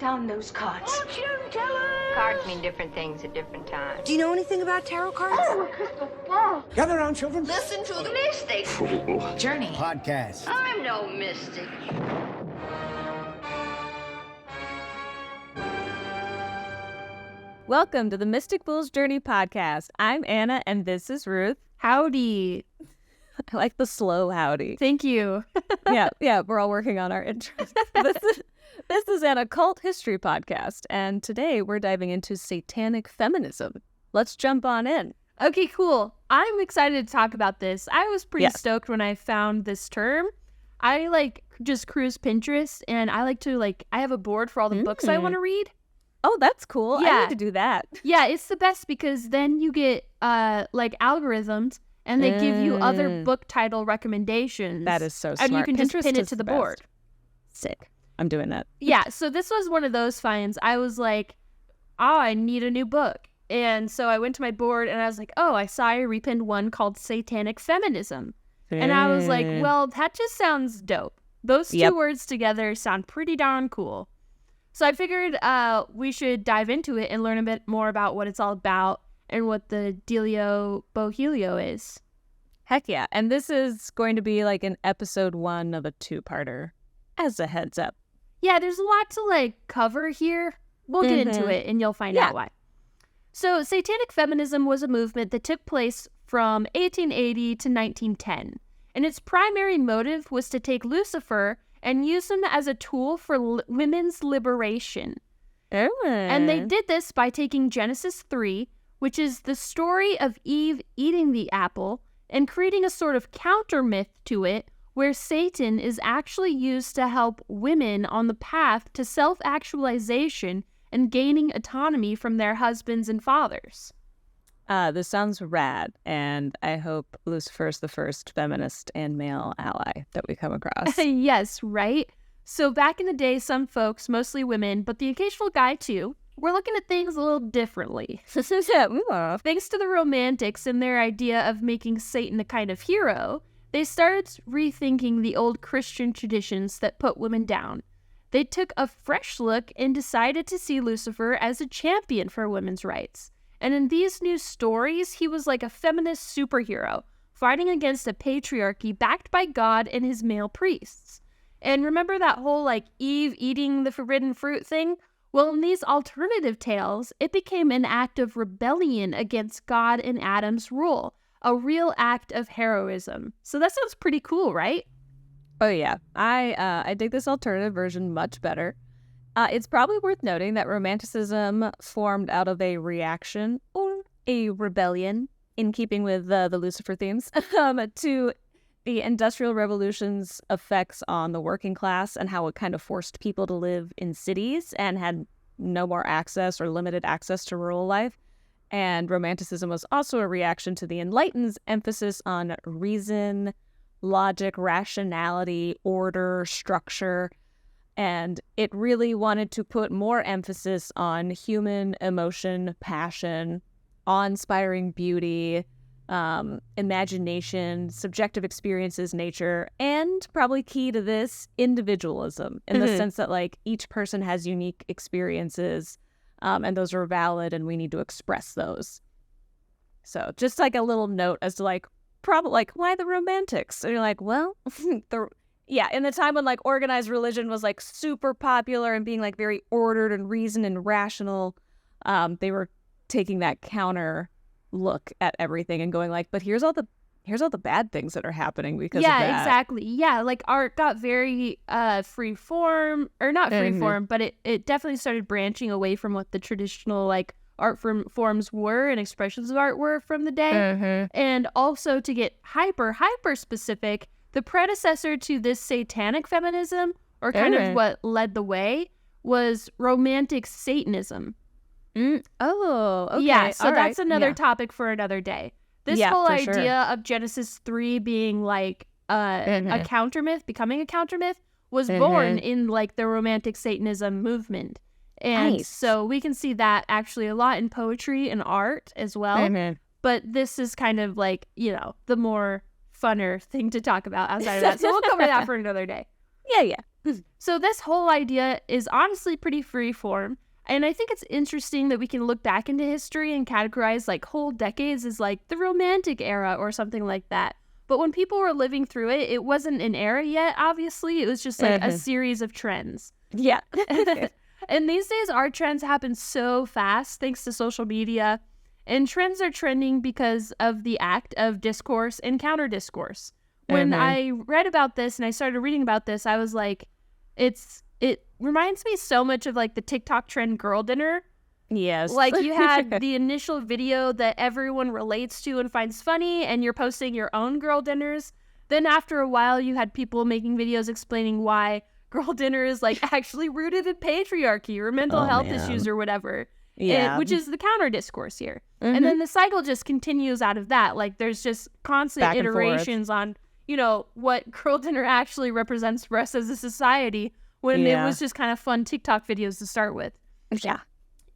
down those cards. Fortune teller! Cards mean different things at different times. Do you know anything about tarot cards? Oh, a crystal ball. Gather around, children. Listen to the mystic. Journey. Podcast. I'm no mystic. Welcome to the Mystic Fool's Journey podcast. I'm Anna, and this is Ruth. Howdy. I like the slow howdy. Thank you. Yeah, we're all working on our intros. This is an occult history podcast, and today we're diving into Satanic Feminism. Let's jump on in. Okay, cool. I'm excited to talk about this. I was pretty stoked when I found this term. I just cruise Pinterest, and I have a board for all the books I want to read. Oh, that's cool. Yeah. I need to do that. Yeah, it's the best because then you get algorithms, and they give you other book title recommendations. That is so smart. And you can just Pinterest pin it is to the best. board. Sick. I'm doing that. Yeah, so this was one of those finds. I was like, I need a new book. And so I went to my board, and I was like, I saw I repinned one called Satanic Feminism. And I was like, well, that just sounds dope. Those two words together sound pretty darn cool. So I figured we should dive into it and learn a bit more about what it's all about and what the Dealio Bohilio is. Heck yeah. And this is going to be like an episode 1 of a 2-parter, as a heads up. Yeah, there's a lot to cover here. We'll get into it, and you'll find out why. So Satanic Feminism was a movement that took place from 1880 to 1910. And its primary motive was to take Lucifer and use him as a tool for women's liberation. And they did this by taking Genesis 3, which is the story of Eve eating the apple, and creating a sort of counter myth to it, where Satan is actually used to help women on the path to self-actualization and gaining autonomy from their husbands and fathers. This sounds rad, and I hope Lucifer's the first feminist and male ally that we come across. Yes, right? So back in the day, some folks, mostly women, but the occasional guy too, were looking at things a little differently. Thanks to the Romantics and their idea of making Satan a kind of hero, they started rethinking the old Christian traditions that put women down. They took a fresh look and decided to see Lucifer as a champion for women's rights. And in these new stories, he was like a feminist superhero, fighting against a patriarchy backed by God and his male priests. And remember that whole Eve eating the forbidden fruit thing? Well, in these alternative tales, it became an act of rebellion against God and Adam's rule, a real act of heroism. So that sounds pretty cool, right? Oh yeah, I dig this alternative version much better. It's probably worth noting that Romanticism formed out of a reaction or a rebellion, in keeping with the Lucifer themes, to the Industrial Revolution's effects on the working class and how it kind of forced people to live in cities and had no more access or limited access to rural life. And Romanticism was also a reaction to the Enlightened's emphasis on reason, logic, rationality, order, structure. And it really wanted to put more emphasis on human emotion, passion, awe-inspiring beauty, imagination, subjective experiences, nature, and probably key to this, individualism, in the sense that each person has unique experiences, and those are valid, and we need to express those. So just a little note as to probably why the Romantics? And you're well, in the time when organized religion was super popular and being very ordered and reasoned and rational, they were taking that counter look at everything and going but here's all the bad things that are happening because of that. Yeah, exactly. Yeah, art got very free form, or not free form, but it definitely started branching away from what the traditional art forms were and expressions of art were from the day. And also, to get hyper specific, the predecessor to this Satanic Feminism, or kind of what led the way, was Romantic Satanism. Oh, okay. Yeah, so all that's right. another topic for another day. This whole idea of Genesis 3 being a counter myth, becoming a counter myth, was born in the Romantic Satanism movement. And so we can see that actually a lot in poetry and art as well. But this is kind of the more funner thing to talk about outside of that. So we'll cover that for another day. Yeah. So this whole idea is honestly pretty freeform. And I think it's interesting that we can look back into history and categorize like whole decades as like the Romantic era or something like that. But when people were living through it, it wasn't an era yet, obviously. It was just like a series of trends. Yeah. And these days, our trends happen so fast thanks to social media. And trends are trending because of the act of discourse and counter-discourse. When I read about this and I started reading about this, I was like, it reminds me so much of like the TikTok trend girl dinner. Yes. Like you had the initial video that everyone relates to and finds funny, and you're posting your own girl dinners. Then after a while, you had people making videos explaining why girl dinner is like actually rooted in patriarchy or mental health issues or whatever. Yeah. Which is the counter discourse here. And then the cycle just continues out of that. Like there's just constant iterations on, you know, what girl dinner actually represents for us as a society when it was just kind of fun TikTok videos to start with. Yeah.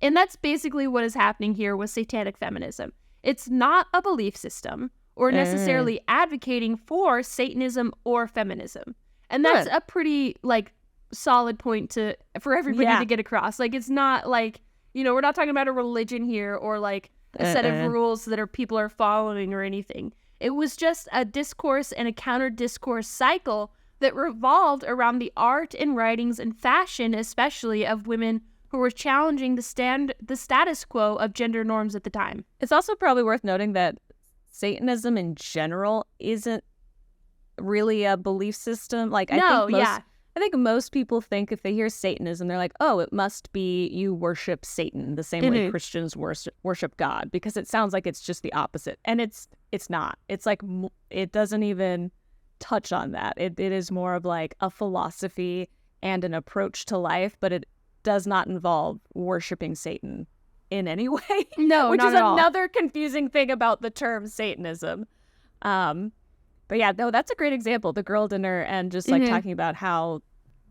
And that's basically what is happening here with satanic feminism. It's not a belief system or necessarily advocating for Satanism or feminism. And that's a pretty like solid point for everybody to get across. Like it's not like, you know, we're not talking about a religion here or like a set of rules that people are following or anything. It was just a discourse and a counter-discourse cycle that revolved around the art and writings and fashion, especially of women who were challenging the status quo of gender norms at the time. It's also probably worth noting that Satanism in general isn't really a belief system. Like I think most people think if they hear Satanism, they're like, oh, it must be you worship Satan the same way Christians worship God, because it sounds like it's just the opposite. And it's not. It's like it doesn't even touch on that. It is more of like a philosophy and an approach to life, but it does not involve worshiping Satan in any way. No, which not is at all. another confusing thing about the term Satanism. But yeah, no, that's a great example, the girl dinner, and just like talking about how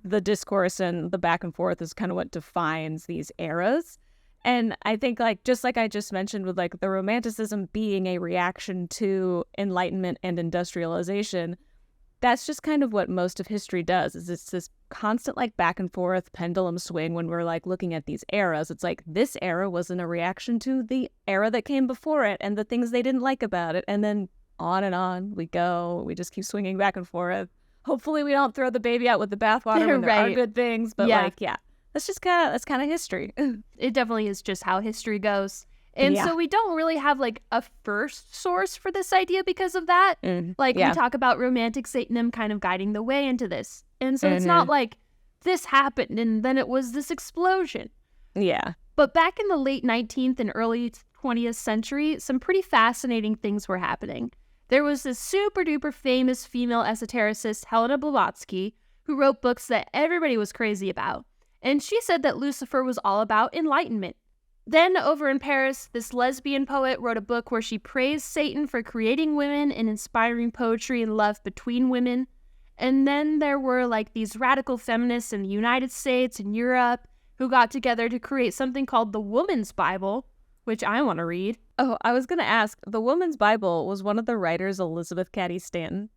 the discourse and the back and forth is kind of what defines these eras. And I think like, just like I just mentioned with like the Romanticism being a reaction to Enlightenment and industrialization, that's just kind of what most of history does, is it's this constant like back and forth pendulum swing when we're like looking at these eras. It's like this era wasn't a reaction to the era that came before it and the things they didn't like about it. And then on we go. We just keep swinging back and forth. Hopefully we don't throw the baby out with the bathwater when there are good things. But that's just kind of history. It definitely is just how history goes. And so we don't really have like a first source for this idea because of that. We talk about romantic Satanism kind of guiding the way into this. And so it's not like this happened and then it was this explosion. Yeah. But back in the late 19th and early 20th century, some pretty fascinating things were happening. There was this super duper famous female esotericist, Helena Blavatsky, who wrote books that everybody was crazy about. And she said that Lucifer was all about enlightenment. Then over in Paris, this lesbian poet wrote a book where she praised Satan for creating women and inspiring poetry and love between women. And then there were like these radical feminists in the United States and Europe who got together to create something called the Woman's Bible, which I want to read. Oh, I was going to ask, the Woman's Bible, was one of the writers Elizabeth Cady Stanton?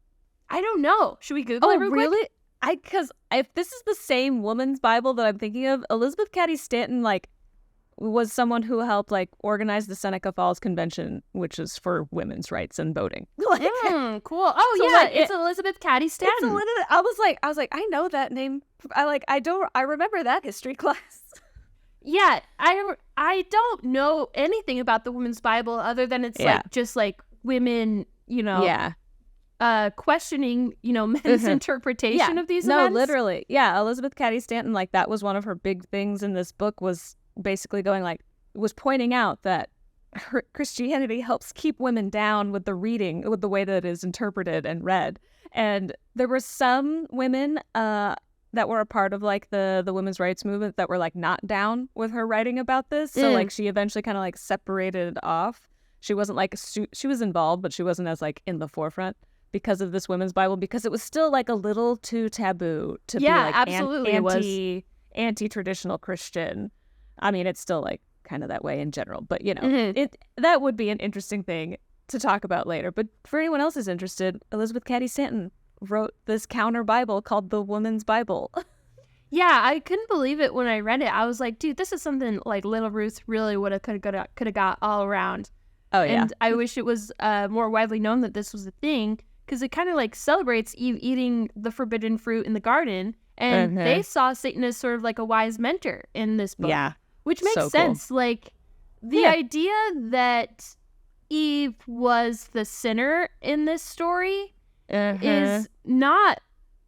I don't know. Should we Google it real quick? Really? Because if this is the same Woman's Bible that I'm thinking of, Elizabeth Cady Stanton, like, was someone who helped, like, organize the Seneca Falls Convention, which is for women's rights and voting. Cool. Oh, so, yeah, it's Elizabeth Cady Stanton. I was like, I know that name. I remember that history class. Yeah, I don't know anything about the Women's Bible other than it's like just like women, you know, questioning, you know, men's interpretation of these events. No, literally. Yeah, Elizabeth Cady Stanton, like that was one of her big things in this book, was basically was pointing out that Christianity helps keep women down with the reading, with the way that it is interpreted and read. And there were some women that were a part of like the women's rights movement that were like not down with her writing about this. So like she eventually kind of like separated off. She wasn't like she was involved, but she wasn't as like in the forefront because of this Women's Bible, because it was still like a little too taboo to be like absolutely anti-traditional Christian. I mean, it's still like kind of that way in general, but you know, that would be an interesting thing to talk about later. But for anyone else who's interested, Elizabeth Cady Stanton, wrote this counter Bible called the Woman's Bible. Yeah, I couldn't believe it when I read it. I was like, dude, this is something like Little Ruth really would have could have got all around. Oh, yeah. And I wish it was more widely known that this was a thing, because it kind of like celebrates Eve eating the forbidden fruit in the garden. And they saw Satan as sort of like a wise mentor in this book. Yeah. Which makes So sense. Cool. Like, the idea that Eve was the sinner in this story is not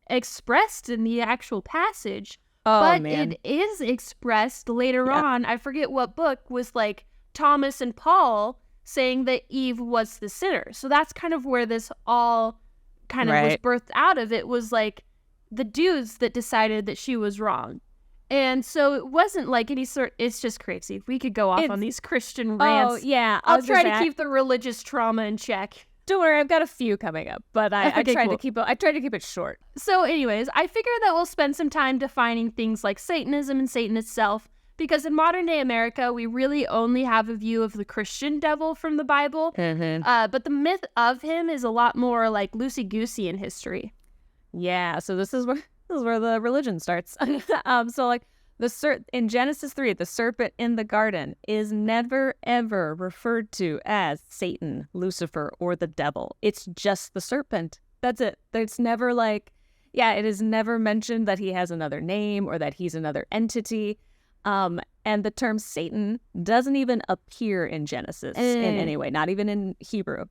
expressed in the actual passage. But it is expressed later on. I forget what book was like Thomas and Paul saying that Eve was the sinner. So that's kind of where this all kind of was birthed out of. It was like the dudes that decided that she was wrong. And so it wasn't like any sort, it's just crazy. We could go off on these Christian rants. Oh, yeah. I'll try to keep the religious trauma in check. Don't worry, I've got a few coming up, but I tried to keep it short. So anyways, I figure that we'll spend some time defining things like Satanism and Satan itself, because in modern day America, we really only have a view of the Christian devil from the Bible. But the myth of him is a lot more like loosey-goosey in history. Yeah, so this is where the religion starts. So like in Genesis 3, the serpent in the garden is never ever referred to as Satan, Lucifer, or the devil. It's just the serpent. That's it. It's never like, it is never mentioned that he has another name or that he's another entity. And the term Satan doesn't even appear in Genesis in any way, not even in Hebrew.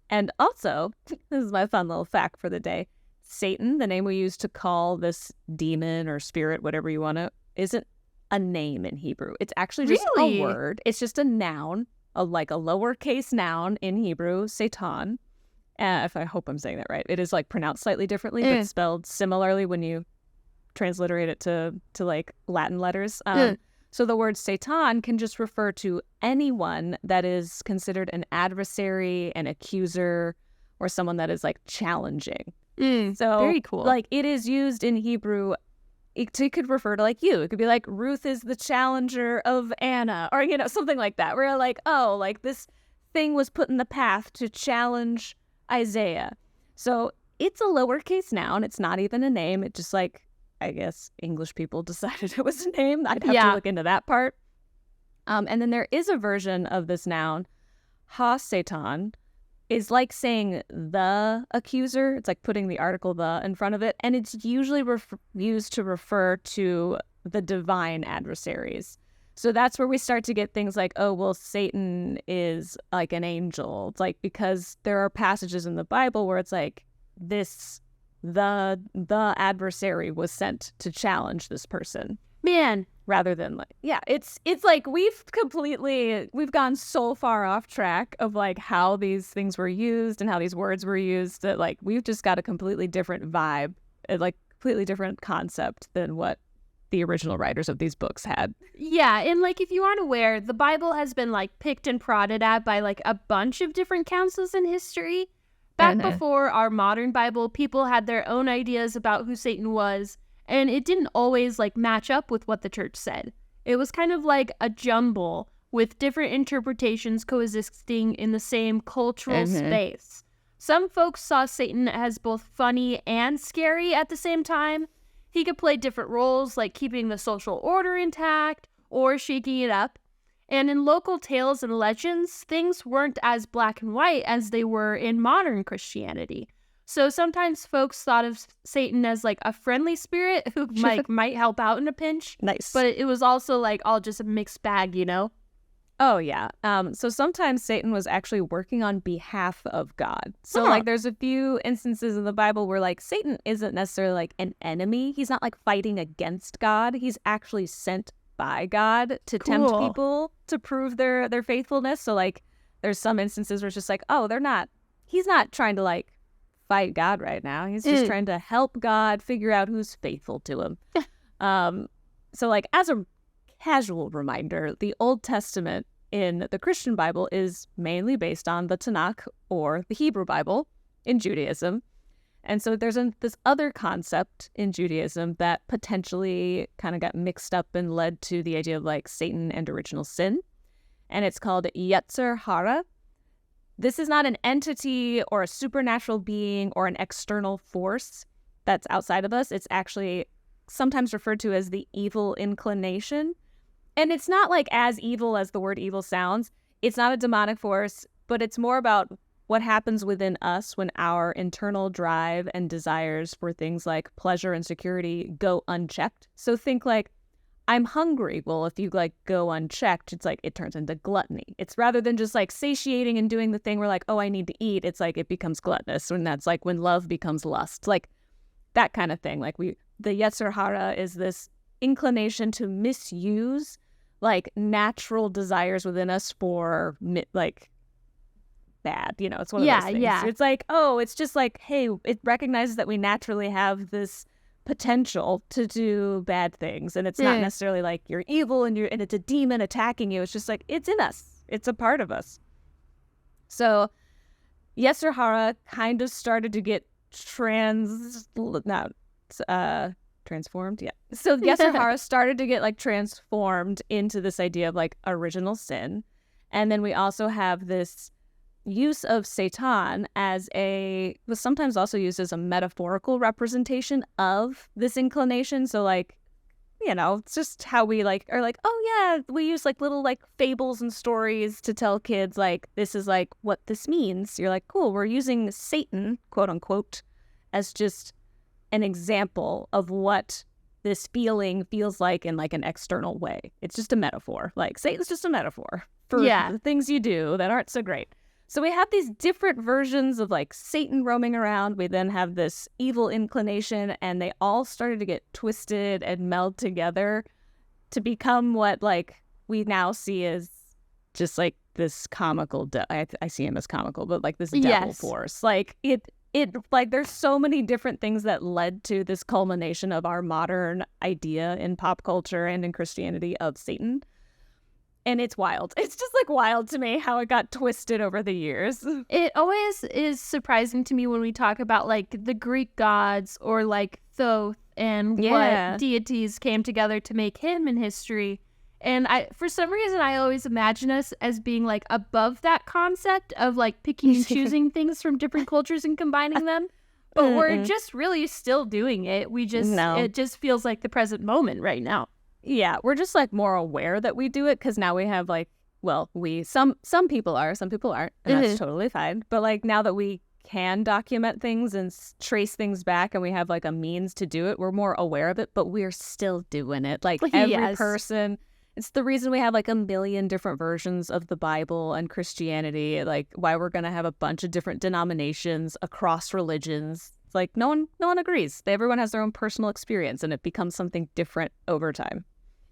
And also, this is my fun little fact for the day, Satan, the name we use to call this demon or spirit, whatever you want to, isn't a name in Hebrew. It's actually just a word. It's just a noun, like a lowercase noun in Hebrew, Satan. If I hope I'm saying that right. It is like pronounced slightly differently, but spelled similarly when you transliterate it to like Latin letters. So the word Satan can just refer to anyone that is considered an adversary, an accuser, or someone that is like challenging. So very cool. Like it is used in Hebrew. It could refer to like you. It could be like Ruth is the challenger of Anna, or something like that. Where like, oh, like this thing was put in the path to challenge Isaiah. So it's a lowercase noun. It's not even a name. It just like, I guess English people decided it was a name. I'd have to look into that part. And then there is a version of this noun, ha-Satan, is like saying the accuser. It's like putting the article the in front of it. And it's usually used to refer to the divine adversaries. So that's where we start to get things like, oh, well, Satan is like an angel. It's like because there are passages in the Bible where it's like the adversary was sent to challenge this person. Man. Rather than like, it's like we've gone so far off track of like how these things were used and how these words were used that like we've just got a completely different vibe, like completely different concept than what the original writers of these books had. Yeah, and like if you aren't aware, the Bible has been like picked and prodded at by like a bunch of different councils in history. Back before our modern Bible, people had their own ideas about who Satan was. And it didn't always like match up with what the church said. It was kind of like a jumble with different interpretations coexisting in the same cultural space. Some folks saw Satan as both funny and scary at the same time. He could play different roles like keeping the social order intact or shaking it up. And in local tales and legends, things weren't as black and white as they were in modern Christianity. So sometimes folks thought of Satan as like a friendly spirit who might help out in a pinch. Nice. But it was also like all just a mixed bag, Oh, yeah. So sometimes Satan was actually working on behalf of God. So like there's a few instances in the Bible where like Satan isn't necessarily like an enemy. He's not like fighting against God. He's actually sent by God to tempt people to prove their faithfulness. So like there's some instances where it's just like, oh, he's not trying to like fight God right now. He's just trying to help God figure out who's faithful to him. So like as a casual reminder, the Old Testament in the Christian Bible is mainly based on the Tanakh or the Hebrew Bible in Judaism. And so there's this other concept in Judaism that potentially kind of got mixed up and led to the idea of like Satan and original sin. And it's called Yetzer Hara. this is not an entity or a supernatural being or an external force that's outside of us. It's actually sometimes referred to as the evil inclination. And it's not like as evil as the word evil sounds. It's not a demonic force, but it's more about what happens within us when our internal drive and desires for things like pleasure and security go unchecked. So think like, I'm hungry. Well, if you like go unchecked, it's like it turns into gluttony. It's rather than just like satiating and doing the thing where like, oh, I need to eat. It's like it becomes gluttonous, and that's like when love becomes lust, like that kind of thing. Like the Yetzer Hara is this inclination to misuse like natural desires within us for like bad, it's one of those things. Yeah. It's like, oh, it's just like, hey, it recognizes that we naturally have this potential to do bad things, and it's not necessarily like you're evil and it's a demon attacking you. It's just like it's in us, it's a part of us. So Yetzer Hara kind of started to get transformed. So Yetzer Hara started to get like transformed into this idea of like original sin. And then we also have this use of Satan as was sometimes also used as a metaphorical representation of this inclination. So like, it's just how we like are like, oh yeah, we use like little like fables and stories to tell kids like this is like what this means. You're like, cool, we're using Satan, quote unquote, as just an example of what this feeling feels like in like an external way. It's just a metaphor. Like Satan's just a metaphor for the things you do that aren't so great. So we have these different versions of like Satan roaming around. We then have this evil inclination, and they all started to get twisted and meld together to become what like we now see as just like this comical. I see him as comical, but like this devil force. Like it like there's so many different things that led to this culmination of our modern idea in pop culture and in Christianity of Satan. And it's wild. It's just like wild to me how it got twisted over the years. It always is surprising to me when we talk about like the Greek gods or like Thoth and what deities came together to make him in history. And for some reason, I always imagine us as being like above that concept of like picking and choosing things from different cultures and combining them. But we're just really still doing it. It just feels like the present moment right now. Yeah, we're just like more aware that we do it because now we have like, well, some people are, some people aren't, and that's totally fine. But like now that we can document things and trace things back and we have like a means to do it, we're more aware of it, but we're still doing it. Like every person, it's the reason we have like a million different versions of the Bible and Christianity, like why we're going to have a bunch of different denominations across religions. It's like no one agrees. Everyone has their own personal experience, and it becomes something different over time.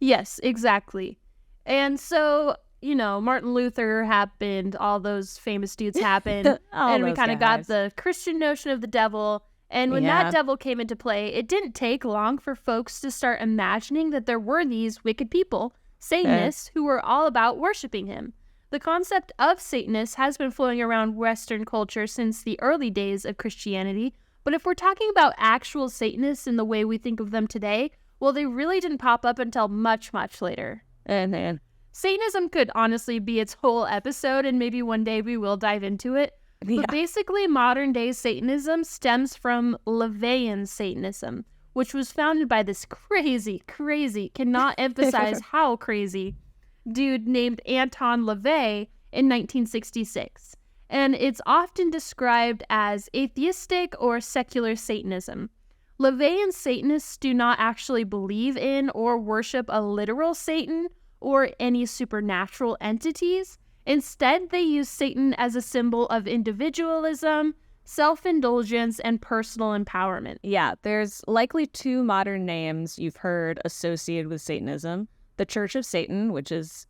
Yes, exactly. And so, Martin Luther happened, all those famous dudes happened, and we kind of got the Christian notion of the devil. And when that devil came into play, it didn't take long for folks to start imagining that there were these wicked people, Satanists, who were all about worshiping him. The concept of Satanists has been flowing around Western culture since the early days of Christianity. But if we're talking about actual Satanists in the way we think of them today, well, they really didn't pop up until much, much later. And Satanism could honestly be its whole episode, and maybe one day we will dive into it. Yeah. But basically, modern-day Satanism stems from LaVeyan Satanism, which was founded by this crazy, cannot emphasize how crazy, dude named Anton LaVey in 1966. And it's often described as atheistic or secular Satanism. LaVeyan Satanists do not actually believe in or worship a literal Satan or any supernatural entities. Instead, they use Satan as a symbol of individualism, self-indulgence, and personal empowerment. Yeah, there's likely two modern names you've heard associated with Satanism. The Church of Satan, which is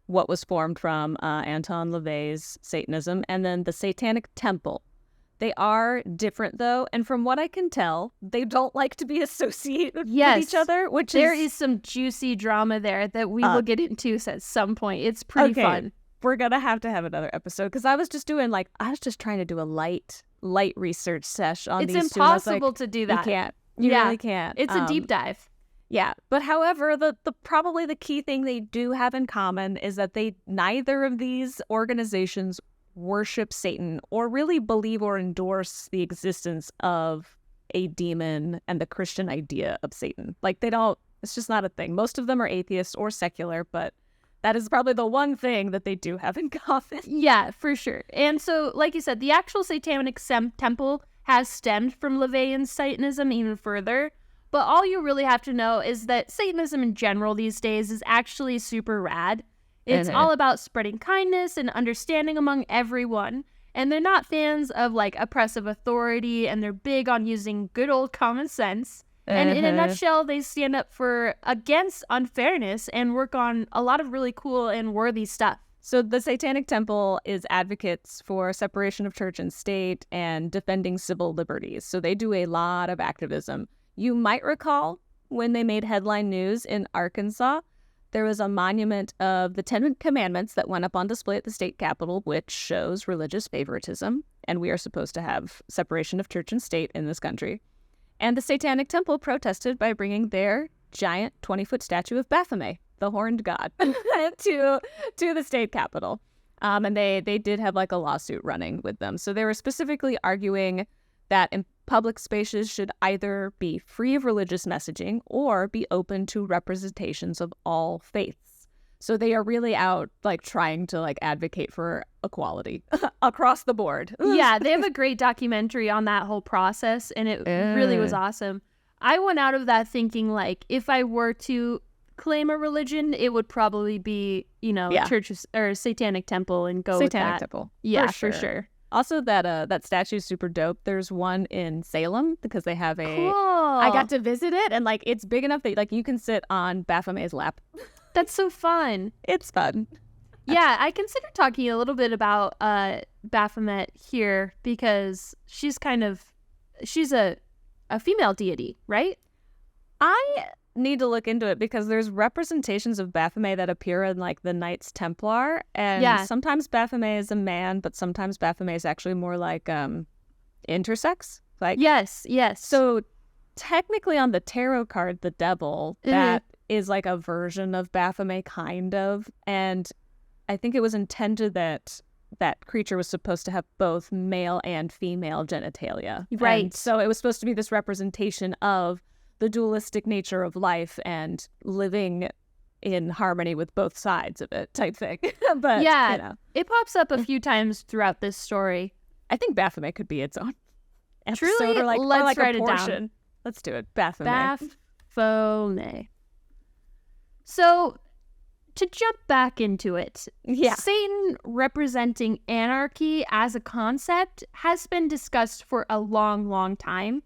what was formed from Anton LaVey's Satanism, and then the Satanic Temple. They are different, though, and from what I can tell, they don't like to be associated with each other, there is some juicy drama there that we will get into at some point. It's pretty fun. We're going to have another episode, because I was just trying to do a light research sesh on these two. It's impossible to do that. You can't. You really can't. It's a deep dive. Yeah, but however, the probably the key thing they do have in common is that neither of these organizations worship Satan or really believe or endorse the existence of a demon and the Christian idea of Satan. Like, they don't, it's just not a thing. Most of them are atheists or secular, but that is probably the one thing that they do have in common. Yeah, for sure. And so, like you said, the actual Satanic temple has stemmed from LaVeyan Satanism even further. But all you really have to know is that Satanism in general these days is actually super rad. It's all about spreading kindness and understanding among everyone. And they're not fans of, like, oppressive authority, and they're big on using good old common sense. And in a nutshell, they stand up against unfairness and work on a lot of really cool and worthy stuff. So the Satanic Temple is advocates for separation of church and state and defending civil liberties. So they do a lot of activism. You might recall when they made headline news in Arkansas, there was a monument of the Ten Commandments that went up on display at the state capitol, which shows religious favoritism. And we are supposed to have separation of church and state in this country. And the Satanic Temple protested by bringing their giant 20-foot statue of Baphomet, the horned god, to the state capitol. And they did have like a lawsuit running with them. So they were specifically arguing that in public spaces should either be free of religious messaging or be open to representations of all faiths. So they are really out like trying to like advocate for equality across the board. Yeah, they have a great documentary on that whole process, and it really was awesome. I went out of that thinking, like, if I were to claim a religion, it would probably be, church or Satanic Temple, and go with that. Satanic Temple. Yeah, for sure. Also, that statue is super dope. There's one in Salem because they have a. Cool. I got to visit it, and like it's big enough that like you can sit on Baphomet's lap. That's so fun. It's fun. Yeah, I consider talking a little bit about Baphomet here because she's a female deity, right? I need to look into it because there's representations of Baphomet that appear in like the Knights Templar, and sometimes Baphomet is a man, but sometimes Baphomet is actually more like intersex. Like yes. So technically on the tarot card, the devil, that is like a version of Baphomet, kind of. And I think it was intended that that creature was supposed to have both male and female genitalia. Right. And so it was supposed to be this representation of the dualistic nature of life and living in harmony with both sides of it type thing. But, yeah, it pops up a few times throughout this story. I think Baphomet could be its own episode. Truly? Or like, let's or like write a it portion. down. Let's do it. Baphomet. Baphomet. So, to jump back into it, Satan representing anarchy as a concept has been discussed for a long, long time.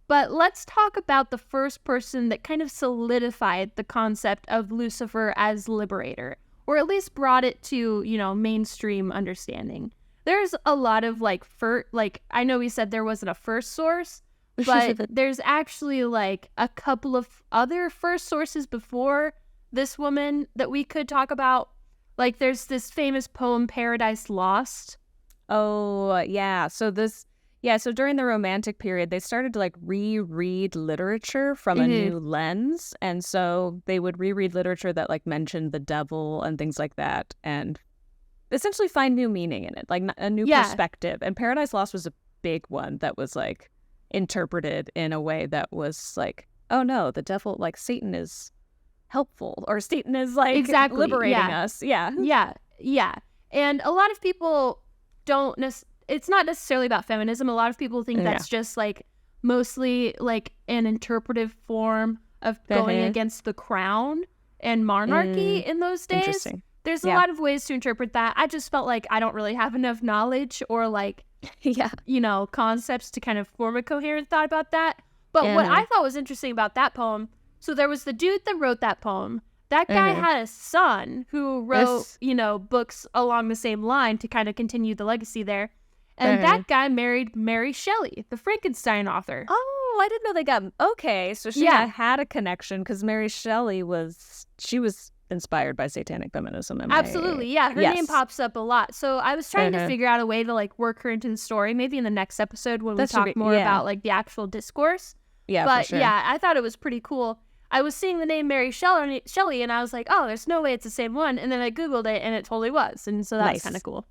But let's talk about the first person that kind of solidified the concept of Lucifer as liberator, or at least brought it to, mainstream understanding. There's a lot of I know we said there wasn't a first source, but there's actually like a couple of other first sources before this woman that we could talk about. Like there's this famous poem, Paradise Lost. Oh, yeah. So during the Romantic period, they started to like reread literature from a new lens. And so they would reread literature that like mentioned the devil and things like that and essentially find new meaning in it, like a new perspective. And Paradise Lost was a big one that was like interpreted in a way that was like, oh no, the devil, like Satan is helpful, or Satan is like liberating us. Yeah. And a lot of people don't it's not necessarily about feminism. A lot of people think that's just like mostly like an interpretive form of going against the crown and monarchy in those days. Interesting. There's a lot of ways to interpret that. I just felt like I don't really have enough knowledge or like concepts to kind of form a coherent thought about that. But what I thought was interesting about that poem, so there was the dude that wrote that poem. That guy had a son who wrote, books along the same line to kind of continue the legacy there. And that guy married Mary Shelley, the Frankenstein author. Oh, I didn't know they got... Okay, so she had a connection because Mary Shelley was inspired by Satanic Feminism. Absolutely, yeah. Her name pops up a lot. So I was trying to figure out a way to like work her into the story, maybe in the next episode when we talk more about like the actual discourse. Yeah, but for sure. yeah, I thought it was pretty cool. I was seeing the name Mary Shelley, and I was like, oh, there's no way it's the same one. And then I Googled it, and it totally was. And so that was kind of cool.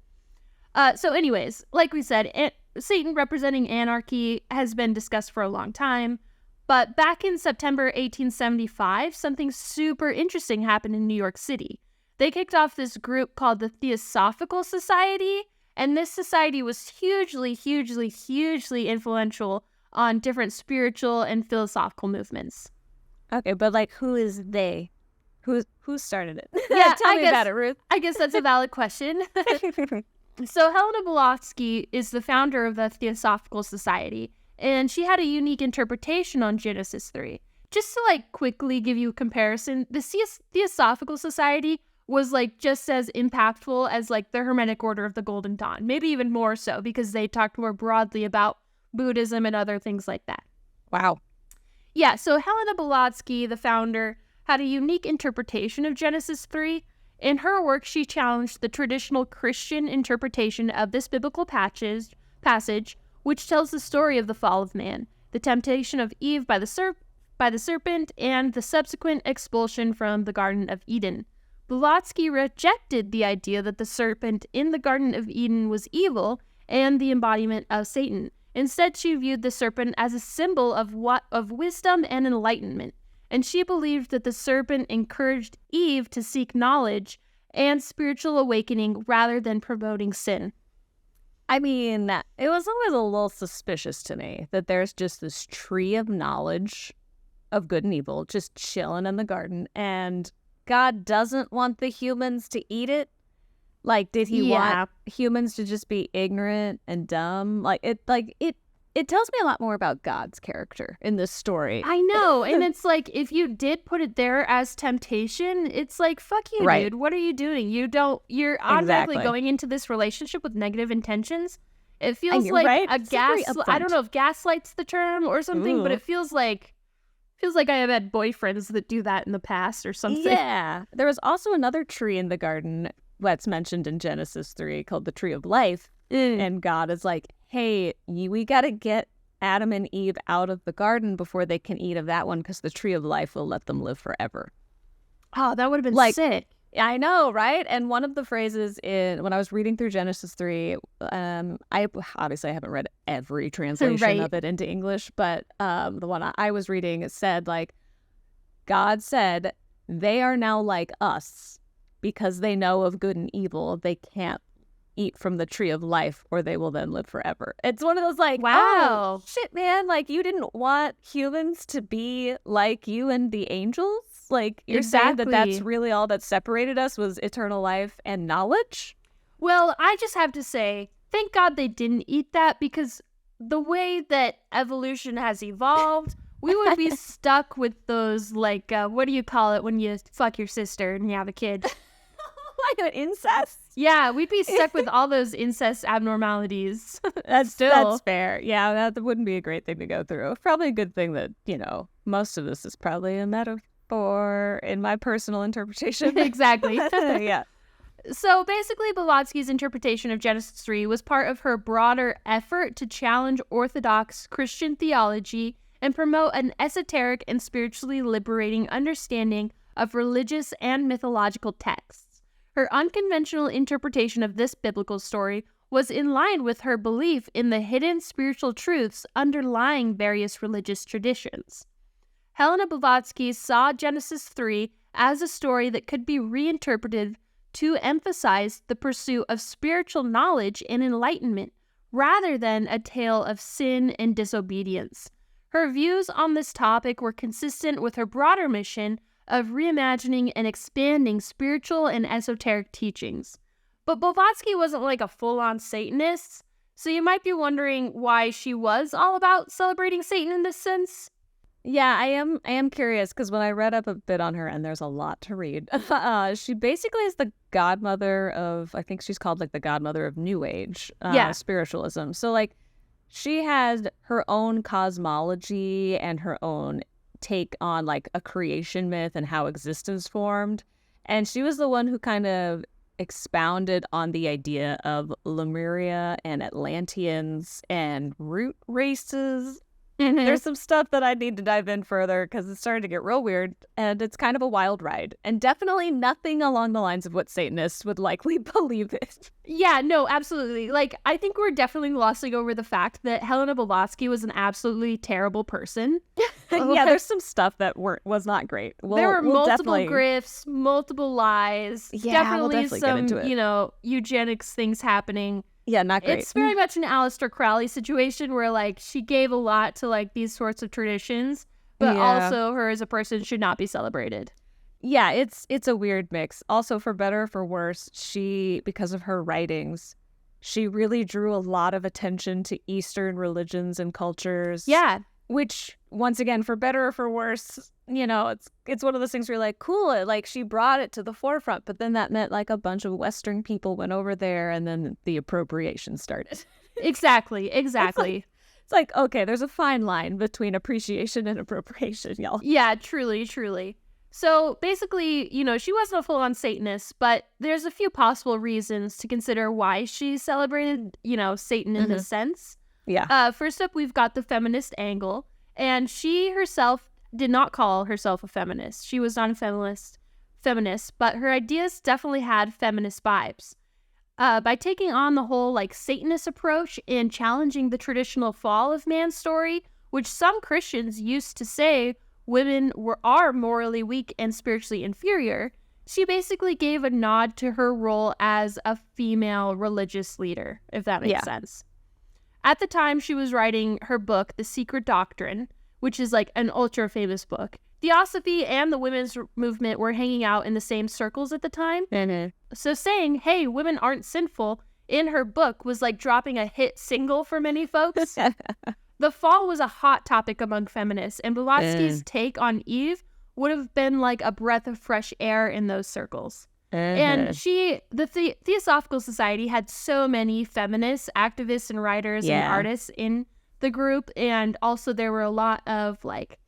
So anyways, like we said, Satan representing anarchy has been discussed for a long time. But back in September 1875, something super interesting happened in New York City. They kicked off this group called the Theosophical Society, and this society was hugely influential on different spiritual and philosophical movements. Okay, but like, who is they? Who started it? Yeah, Tell me about it, Ruth. I guess that's a valid question. So Helena Blavatsky is the founder of the Theosophical Society, and she had a unique interpretation on Genesis 3. Just to like quickly give you a comparison, the Theosophical Society was like just as impactful as like the Hermetic Order of the Golden Dawn, maybe even more so because they talked more broadly about Buddhism and other things like that. Wow. Yeah, so Helena Blavatsky, the founder, had a unique interpretation of Genesis 3. In her work, she challenged the traditional Christian interpretation of this biblical passage, which tells the story of the fall of man, the temptation of Eve by the serpent, and the subsequent expulsion from the Garden of Eden. Blavatsky rejected the idea that the serpent in the Garden of Eden was evil and the embodiment of Satan. Instead, she viewed the serpent as a symbol of wisdom and enlightenment, and she believed that the serpent encouraged Eve to seek knowledge and spiritual awakening rather than promoting sin. I mean, it was always a little suspicious to me that there's just this tree of knowledge of good and evil just chilling in the garden, and God doesn't want the humans to eat it. Like, did he want humans to just be ignorant and dumb? It tells me a lot more about God's character in this story. I know. And it's like, if you did put it there as temptation, it's like, fuck you, right. Dude. What are you doing? You're automatically going into this relationship with negative intentions. It feels like right? a I don't know if gaslight's the term or something, but it feels like I have had boyfriends that do that in the past or something. Yeah. There was also another tree in the garden that's mentioned in Genesis 3 called the tree of life. And God is like, hey, we got to get Adam and Eve out of the garden before they can eat of that one, because the tree of life will let them live forever. Oh, that would have been sick. I know, right? And one of the phrases when I was reading through Genesis 3, I haven't read every translation of it into English, but the one I was reading said, like, God said, they are now like us because they know of good and evil. They can't eat from the tree of life or they will then live forever. It's one of those like, wow, oh, shit, man, like, you didn't want humans to be like you and the angels? Like, you're saying that that's really all that separated us was eternal life and knowledge? Well, I just have to say, thank God they didn't eat that, because the way that evolution has evolved, we would be stuck with those, like, what do you call it when you fuck your sister and you have a kid? Like an incest? Yeah, we'd be stuck with all those incest abnormalities. That's fair. Yeah, that wouldn't be a great thing to go through. Probably a good thing that, most of this is probably a metaphor in my personal interpretation. Exactly. Yeah. So basically, Blavatsky's interpretation of Genesis 3 was part of her broader effort to challenge Orthodox Christian theology and promote an esoteric and spiritually liberating understanding of religious and mythological texts. Her unconventional interpretation of this biblical story was in line with her belief in the hidden spiritual truths underlying various religious traditions. Helena Blavatsky saw Genesis 3 as a story that could be reinterpreted to emphasize the pursuit of spiritual knowledge and enlightenment, rather than a tale of sin and disobedience. Her views on this topic were consistent with her broader mission of reimagining and expanding spiritual and esoteric teachings. But Blavatsky wasn't like a full-on Satanist, so you might be wondering why she was all about celebrating Satan in this sense. Yeah, I am curious, because when I read up a bit on her, and there's a lot to read, she basically is the godmother of, I think she's called like the godmother of New Age spiritualism. So like, she has her own cosmology and her own take on like a creation myth and how existence formed. And she was the one who kind of expounded on the idea of Lemuria and Atlanteans and root races There's some stuff that I need to dive in further because it's starting to get real weird, and it's kind of a wild ride. And definitely nothing along the lines of what Satanists would likely believe in. Yeah, no, absolutely. Like, I think we're definitely glossing over the fact that Helena Blavatsky was an absolutely terrible person. Yeah, there's some stuff that was not great. There were multiple definitely... grifts, multiple lies. Yeah, we'll definitely some, get into it. Eugenics things happening. Yeah, not great. It's very much an Aleister Crowley situation where, like, she gave a lot to, like, these sorts of traditions, but also her as a person should not be celebrated. Yeah, it's a weird mix. Also, for better or for worse, she, because of her writings, she really drew a lot of attention to Eastern religions and cultures. Yeah. Which, once again, for better or for worse, it's one of those things where you're like, cool, like she brought it to the forefront, but then that meant like a bunch of Western people went over there and then the appropriation started. Exactly. It's like, okay, there's a fine line between appreciation and appropriation, y'all. Yeah, truly. So basically, she wasn't a full-on Satanist, but there's a few possible reasons to consider why she celebrated, Satan in this sense. Yeah. First up, we've got the feminist angle, and she herself did not call herself a feminist. She was not a feminist, but her ideas definitely had feminist vibes. By taking on the whole like Satanist approach and challenging the traditional fall of man story, which some Christians used to say women are morally weak and spiritually inferior, she basically gave a nod to her role as a female religious leader, if that makes sense. At the time, she was writing her book, The Secret Doctrine, which is like an ultra famous book. Theosophy and the women's movement were hanging out in the same circles at the time. So saying, hey, women aren't sinful in her book was like dropping a hit single for many folks. The fall was a hot topic among feminists, and Blavatsky's take on Eve would have been like a breath of fresh air in those circles. And the Theosophical Society had so many feminists, activists, and writers and artists in the group. And also there were a lot of like,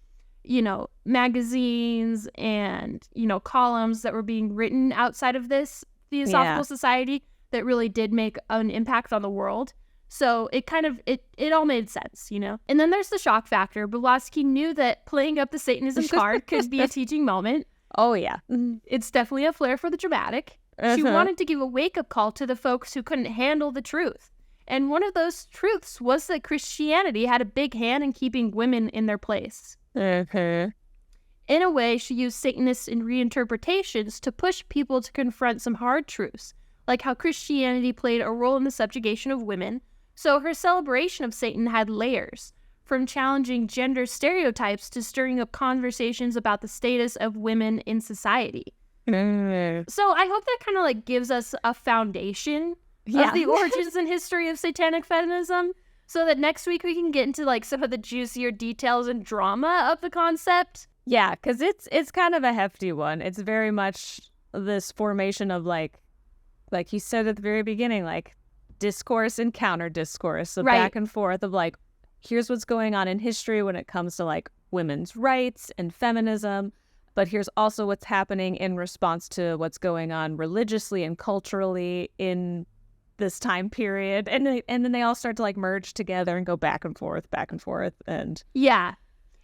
magazines and, columns that were being written outside of this Theosophical Society that really did make an impact on the world. So it kind of, it all made sense, And then there's the shock factor. Blavatsky knew that playing up the Satanism card could be a teaching moment. Oh, yeah. It's definitely a flair for the dramatic. She wanted to give a wake-up call to the folks who couldn't handle the truth. And one of those truths was that Christianity had a big hand in keeping women in their place. In a way, she used Satanists in reinterpretations to push people to confront some hard truths, like how Christianity played a role in the subjugation of women. So her celebration of Satan had layers, from challenging gender stereotypes to stirring up conversations about the status of women in society. So I hope that kind of like gives us a foundation of the origins and history of satanic feminism, so that next week we can get into like some of the juicier details and drama of the concept. Yeah, because it's kind of a hefty one. It's very much this formation of like you said at the very beginning, like discourse and counter discourse. So back and forth of like, here's what's going on in history when it comes to like women's rights and feminism, but here's also what's happening in response to what's going on religiously and culturally in this time period. And then they all start to like merge together and go back and forth. And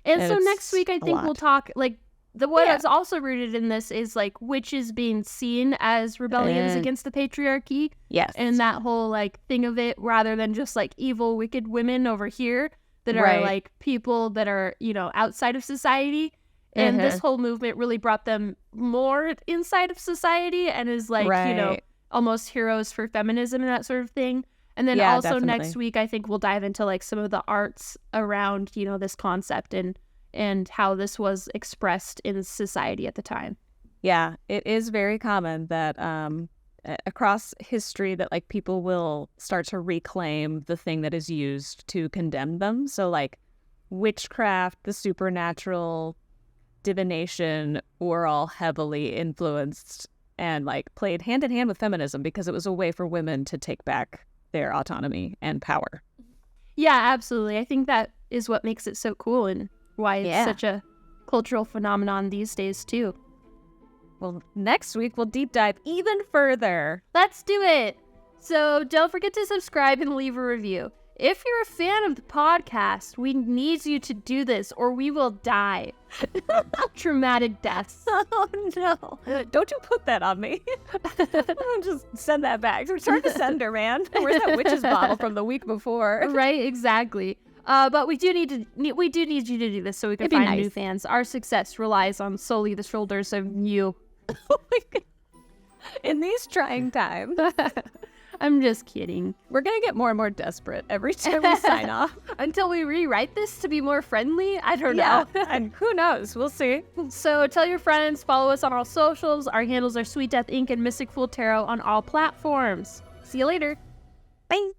so next week I think we'll talk like what's also rooted in this is like witches being seen as rebellions against the patriarchy. Yes. And that whole like thing of it, rather than just like evil, wicked women over here that are like people that are, outside of society. And this whole movement really brought them more inside of society and is like, almost heroes for feminism and that sort of thing. And then also next week, I think we'll dive into like some of the arts around, this concept and how this was expressed in society at the time. Yeah, it is very common that across history that like people will start to reclaim the thing that is used to condemn them. So like witchcraft, the supernatural, divination were all heavily influenced and like played hand in hand with feminism because it was a way for women to take back their autonomy and power. Yeah, absolutely. I think that is what makes it so cool and why it's such a cultural phenomenon these days too. Well, next week we'll deep dive even further. Let's do it! So don't forget to subscribe and leave a review. if you're a fan of the podcast, we need you to do this or we will die. Traumatic deaths. Oh no. Don't you put that on me. Just send that back. Return to sender, man. Where's that witch's bottle from the week before? Right, exactly. But we do need you to do this so we can find new fans. Our success relies on solely the shoulders of you. Oh my God. In these trying times. I'm just kidding. We're going to get more and more desperate every time we sign off. Until we rewrite this to be more friendly? I don't Yeah, know. and who knows? We'll see. So tell your friends, follow us on all socials. Our handles are Sweet Death Inc. and Mystic Fool Tarot on all platforms. See you later. Bye.